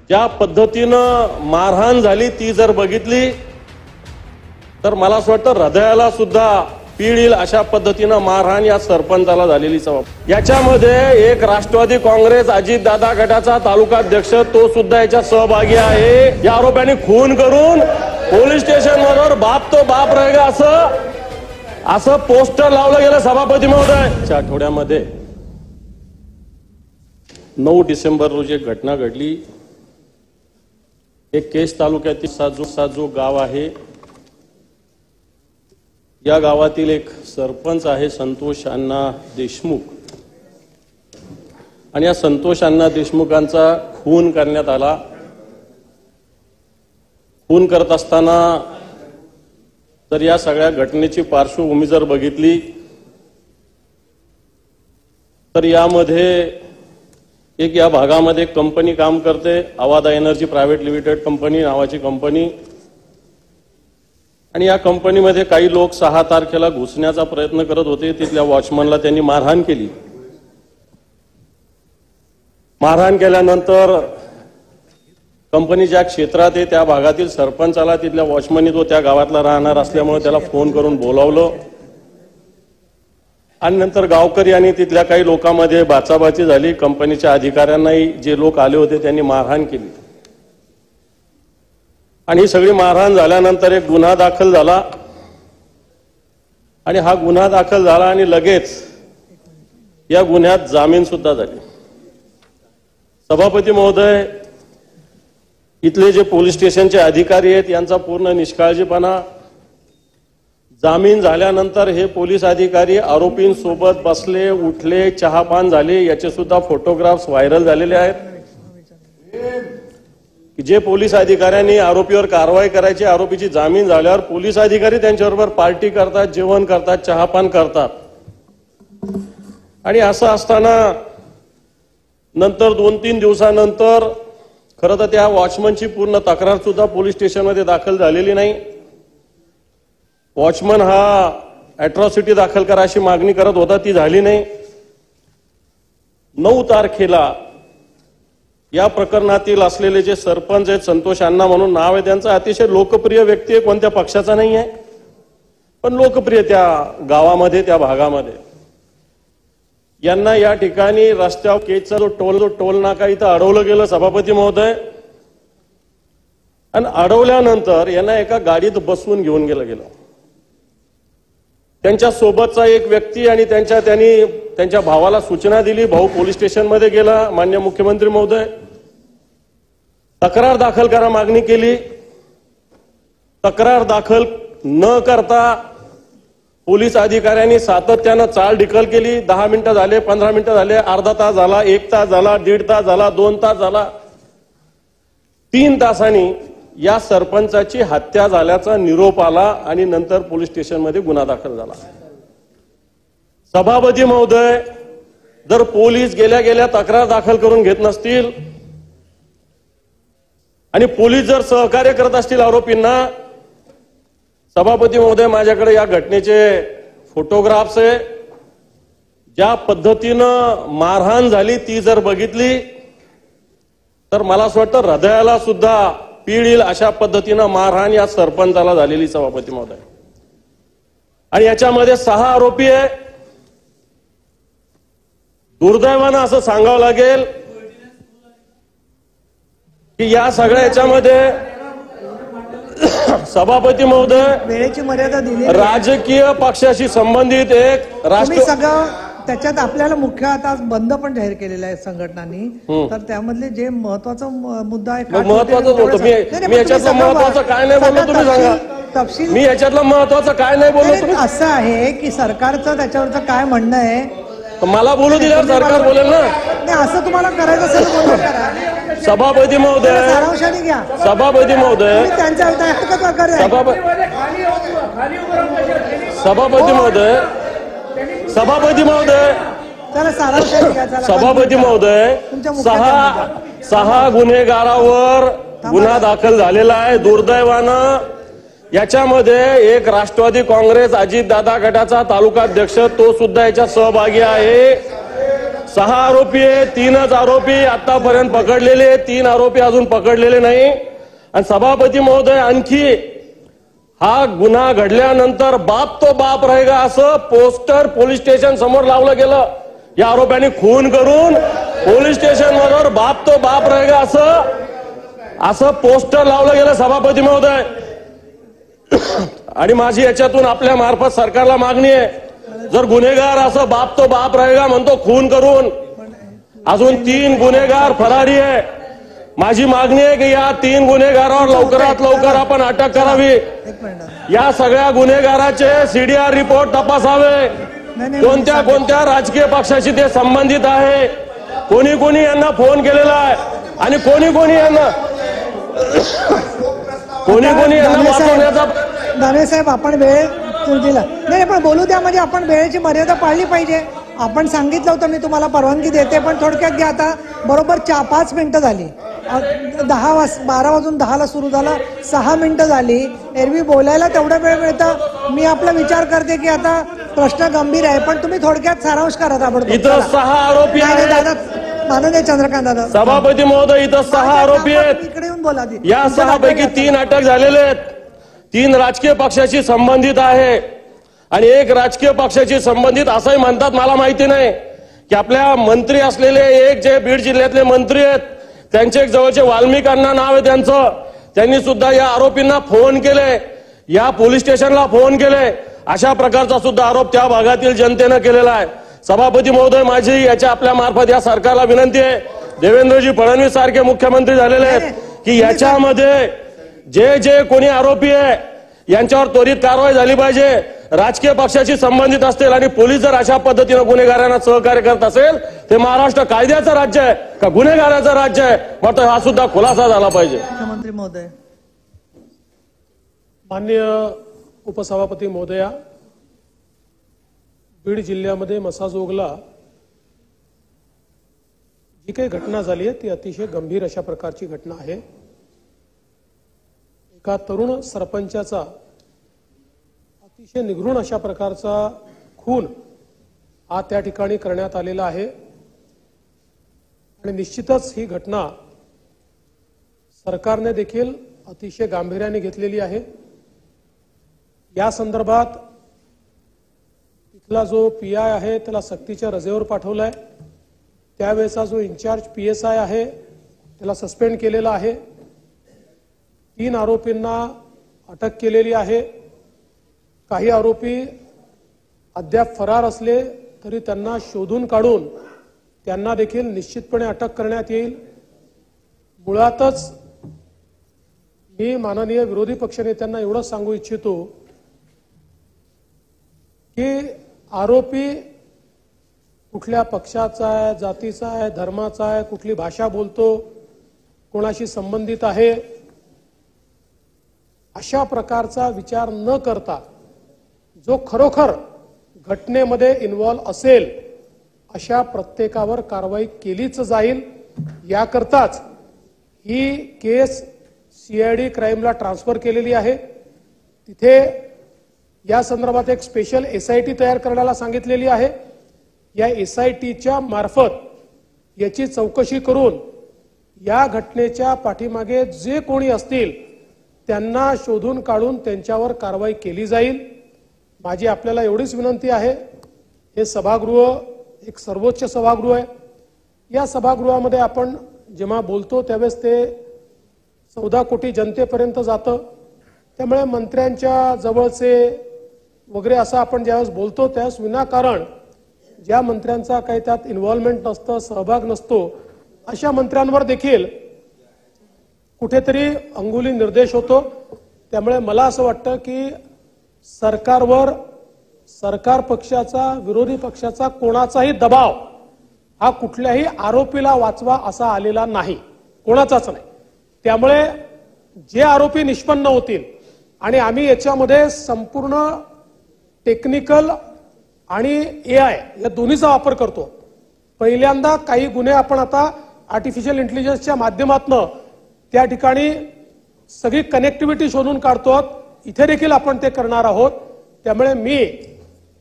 ज्या पद्धतीनं मारहाण झाली ती जर बघितली तर मला असं वाटतं हृदयाला सुद्धा पीड येईल अशा पद्धतीनं मारहाण या सरपंचाला झालेली सभा। याच्यामध्ये एक राष्ट्रवादी काँग्रेस अजितदादा गटाचा तालुकाध्यक्ष तो सुद्धा याच्यात सहभागी आहे। या आरोपांनी खून करून पोलीस स्टेशनवर बाप तो बाप रहेगा असं पोस्टर लावलं गेलं सभापती महोदय। आठवड्यामध्ये 9 डिसेंबर रोजी एक घटना घडली। एक केस तालुक्यातील साजू गाव आहे। या गावातील एक सरपंच आहे संतोष अण्णा देशमुख आणि या संतोष अण्णा देशमुखांचा खून करण्यात आला। खून करत असताना तर या सगळ्या घटनेची पार्श्वभूमी जर बघितली तर यामध्ये एक या भागामध्ये एक कंपनी काम करते, Avaada energy private limited company नावाची कंपनी, आणि या कंपनीमध्ये काही लोक 6 तारखेला घुसण्याचा प्रयत्न करत होते। तिथल्या वॉचमनला त्यांनी मारहाण केली। मारहाण केल्यानंतर कंपनी ज्या क्षेत्रात आहे त्या भागातील सरपंचाला तिथल्या वॉचमननी तो त्या गावातला राहणार असल्यामुळे त्याला फोन करून बोलावलं आणि नंतर गावकरी आणि तिथल्या काही लोकांमध्ये बाचाबाची झाली। कंपनीच्या अधिकाऱ्यांनाही जे लोक आले होते त्यांनी मारहाण केली आणि ही सगळी मारहाण झाल्यानंतर एक गुन्हा दाखल झाला आणि हा गुन्हा दाखल झाला आणि लगेच या गुन्ह्यात जामीन सुद्धा झाली। सभापती महोदय, इथले जे पोलीस स्टेशनचे अधिकारी आहेत यांचा पूर्ण निष्काळजीपणा। जामीन झाल्यानंतर हे पोलीस अधिकारी आरोपींसोबत बसले, उठले, चहापान झाले, याचे सुद्धा फोटोग्राफ्स व्हायरल झालेले आहेत। जे पोलीस अधिकाऱ्यांनी आरोपीवर कारवाई करायची, आरोपीची जामीन झाल्यावर पोलीस अधिकारी त्यांच्याबरोबर पार्टी करतात, जेवण करतात, चहापान करतात। आणि असं असताना नंतर 2-3 दिवसानंतर खरं तर त्या वॉचमनची पूर्ण तक्रार सुद्धा पोलीस स्टेशनमध्ये दाखल झालेली नाही। वॉचमन हा अॅट्रॉसिटी दाखल करा अशी मागणी करत होता, ती झाली नाही। 9 तारखेला या प्रकरणातील असलेले जे सरपंच आहेत, संतोष अण्णा म्हणून नाव आहे त्यांचं, अतिशय लोकप्रिय व्यक्ती आहे, कोणत्या पक्षाचा नाही आहे पण लोकप्रिय त्या गावामध्ये त्या भागामध्ये। यांना या ठिकाणी रस्त्यावर केजचा जो टोल नाका इथं अडवलं गेलं सभापती महोदय, आणि अडवल्यानंतर यांना एका गाडीत बसवून घेऊन गेलं। त्यांच्या सोबतचा एक व्यक्ती आणि त्यांनी त्यांच्या भावाला सूचना दिली, भाऊ पोलीस स्टेशनमध्ये गेला, माननीय मुख्यमंत्री महोदय तक्रार दाखल करा मागणी केली। तक्रार दाखल न करता पोलीस अधिकाऱ्यांनी सातत्यानं चालढकल केली। 10 मिनिटं झाले, 15 मिनिटं झाले, अर्धा तास झाला, 1 तास झाला, 1.5 तास झाला, 2 तास झाला। 3 तासांनी या सरपंचाची हत्या झाल्याचा निरोप आला आणि नंतर पोलीस स्टेशनमध्ये गुन्हा दाखल झाला। सभापती महोदय, जर पोलीस गेल्या तक्रार दाखल करून घेत नसतील आणि पोलीस जर सहकार्य करत असतील आरोपींना, सभापती महोदय माझ्याकडे या घटनेचे फोटोग्राफ्स आहे। ज्या पद्धतीनं मारहाण झाली ती जर बघितली तर मला असं वाटतं हृदयाला सुद्धा पीड येईल अशा पद्धतीनं मारहाण या सरपंचाला झालेली सभापती महोदय। आणि याच्यामध्ये 6 आरोपी आहे। दुर्दैवानं असं सांगावं लागेल की या सगळ्या याच्यामध्ये सभापती महोदय वेळेची मर्यादा दिली, राजकीय पक्षाशी संबंधित एक राष्ट्र सगळं त्याच्यात आपल्याला मुख्य आता बंद पण जाहीर केलेला आहे संघटनांनी, तर त्यामधले जे महत्वाचा मुद्दा आहे महत्वाचं होतं। मी याच्यातलं महत्वाचं काय नाही बोललो, तुम्ही सांगा तपशील। मी याच्यातलं महत्वाचं काय नाही बोललो, तुम्ही असं आहे की सरकारचं त्याच्यावरचं काय म्हणणं आहे, मला बोलू दिल्यावर सरकार बोलेल ना। नाही असं तुम्हाला करायचं असेल तर करा। सभापती महोदय, सारांशाने घ्या। सभापती महोदय, त्यांच्या सभापती महोदय, सभापती महोदय, सभापती महोदय, 6 गुन्हेगारावर गुन्हा दाखल झालेला आहे। दुर्दैवानं याच्यामध्ये एक राष्ट्रवादी काँग्रेस अजितदादा गटाचा तालुकाध्यक्ष तो सुद्धा याच्यात सहभागी आहे। 6 आरोपी आहे, 3च आरोपी आतापर्यंत पकडलेले, 3 आरोपी अजून पकडलेले नाही. आणि सभापती महोदय, आणखी हा गुन्हा घडल्यानंतर बाप तो बाप रहेगा असं पोस्टर पोलीस स्टेशन समोर लावलं गेलं. या आरोप्यांनी खून करून पोलीस स्टेशनवर बाप तो बाप रहेगा असं पोस्टर लावलं गेलं सभापती महोदय. आणि माझी याच्यातून आपल्या मार्फत सरकारला मागणी आहे, जर गुन्हेगार असं बाप तो बाप रहेगा म्हणतो खून करून, अजून 3 गुन्हेगार फरारी आहे. माझी मागणी आहे की या 3 गुन्हेगारांवर लवकरात लवकर आपण अटक करावी. या सगळ्या गुन्हेगाराचे सीडीआर रिपोर्ट तपासावे. कोणत्या कोणत्या राजकीय पक्षाशी ते संबंधित आहे, कोणी कोणी यांना फोन केलेला आहे आणि कोणी कोणी यांना वाचवण्याचा. दानवे साहेब, आपण वेळ दिला नाही, पण बोलू द्या. म्हणजे आपण वेळेची मर्यादा पाळली पाहिजे. आपण सांगितलं होतं मी तुम्हाला परवानगी देते, पण थोडक्यात घ्या. आता बरोबर 5 मिनिटं झाली. 12 वाजून 10ला सुरू झाला, 6 मिनिटं झाली. एरवी बोलायला तेवढा वेळ मिळतं. मी आपला विचार करते की आता प्रश्न गंभीर आहे, पण तुम्ही थोडक्यात सारांश करा. ताबडतोब इथं 6 आरोपी आहेत दादा, माननीय चंद्रकांत दादा. सभापती महोदय, इथं 6 आरोपी आहेत. इकडे येऊन बोला. या 6 पैकी 3 अटक झालेले आहेत. 3 राजकीय पक्षाशी संबंधित आहे आणि 1 राजकीय पक्षाशी संबंधित असंही म्हणतात. मला माहिती नाही की आपल्या मंत्री असलेले एक जे बीड जिल्ह्यातले मंत्री आहेत, त्यांचे एक जवळचे वाल्मिक अण्णा नाव आहे त्यांचं, त्यांनी सुद्धा या आरोपींना फोन केले, या पोलीस स्टेशनला फोन केले. अशा प्रकारचा सुद्धा आरोप त्या भागातील जनतेनं केलेला आहे. सभापती महोदय, माझी याच्या आपल्या मार्फत या सरकारला विनंती आहे, देवेंद्रजी फडणवीस सारखे मुख्यमंत्री झालेले आहेत की याच्यामध्ये जे जे कोणी आरोपी आहे यांच्यावर त्वरित कारवाई झाली पाहिजे. राजकीय पक्षाशी संबंधित असतील आणि पोलीस जर अशा पद्धतीनं गुन्हेगारांना सहकार्य करत असेल, ते महाराष्ट्र कायद्याचं राज्य आहे का गुन्हेगाराचं राज्य आहे, मात्र हा सुद्धा खुलासा झाला पाहिजे. मुख्यमंत्री महोदय. माननीय उपसभापती महोदया, बीड जिल्ह्यामध्ये मसाजोगला जी काही घटना झाली आहे ती अतिशय गंभीर अशा प्रकारची घटना आहे. एका तरुण सरपंचाचा अतिशय निघृण अशा प्रकारचा खून हा त्या ठिकाणी करण्यात आलेला आहे आणि निश्चितच ही घटना सरकारने देखील अतिशय गांभीर्याने घेतलेली आहे. या संदर्भात तिथला जो पीआय आहे त्याला सक्तीच्या रजेवर पाठवलाय. त्यावेळेचा जो इन्चार्ज पीएसआय आहे त्याला सस्पेंड केलेला आहे. 3 आरोपींना अटक केलेली आहे. काही आरोपी अद्याप फरार असले तरी त्यांना शोधून काढून त्यांना देखील निश्चितपणे अटक करण्यात येईल. मुळातच मी माननीय विरोधी पक्षनेत्यांना एवढंच सांगू इच्छितो की आरोपी कुठल्या पक्षाचा आहे, जातीचा आहे, धर्माचा आहे, कुठली भाषा बोलतो, कोणाशी संबंधित आहे, अशा प्रकारचा विचार न करता जो खरोखर घटनेमध्ये इन्व्हॉल्व असेल अशा प्रत्येकावर कारवाई केलीच जाईल. याकरताच ही केस सीआयडी क्राईमला ट्रान्सफर केलेली आहे. तिथे या संदर्भात एक स्पेशल एसआयटी तयार करण्याला सांगितलेली आहे. या एसआयटीच्या मार्फत याची चौकशी करून या घटनेच्या पाठीमागे जे कोणी असतील त्यांना शोधून काढून त्यांच्यावर कारवाई केली जाईल. माझी आपल्याला एवढीच विनंती आहे, हे सभागृह एक सर्वोच्च सभागृह आहे. या सभागृहामध्ये आपण जेव्हा बोलतो त्यावेळेस ते 14 कोटी जनतेपर्यंत जातं. त्यामुळे मंत्र्यांच्या जवळचे वगैरे असं आपण ज्यावेळेस बोलतो त्यावेळेस विनाकारण ज्या मंत्र्यांचा काही त्यात इन्व्हॉल्वमेंट नसतं, सहभाग नसतो, अशा मंत्र्यांवर देखील कुठेतरी अंगुली निर्देश होतो. त्यामुळे मला असं वाटतं की सरकारवर सरकार पक्षाचा, विरोधी पक्षाचा कोणाचाही दबाव हा कुठल्याही आरोपीला वाचवा असा आलेला नाही, कोणाचाच नाही. त्यामुळे जे आरोपी निष्पन्न होतील आणि आम्ही याच्यामध्ये संपूर्ण टेक्निकल आणि एआय या दोन्हीचा वापर करतो. पहिल्यांदा काही गुन्हे आपण आता आर्टिफिशियल इंटेलिजन्सच्या माध्यमातून त्या ठिकाणी सगळी कनेक्टिव्हिटी शोधून काढतो. इथे देखील आपण ते करणार आहोत. त्यामुळे मी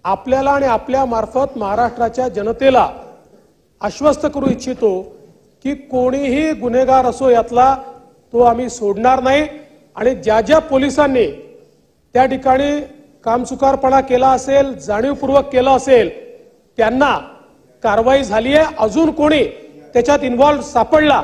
आपल्याला आणि आपल्या मार्फत महाराष्ट्राच्या जनतेला आश्वस्त करू इच्छितो की कोणीही गुन्हेगार असो यातला तो आम्ही सोडणार नाही आणि ज्या ज्या पोलिसांनी त्या ठिकाणी कामचुकारपणा केला असेल, जाणीवपूर्वक केला असेल, त्यांना कारवाई झाली आहे. अजून कोणी त्याच्यात इन्व्हॉल्व सापडला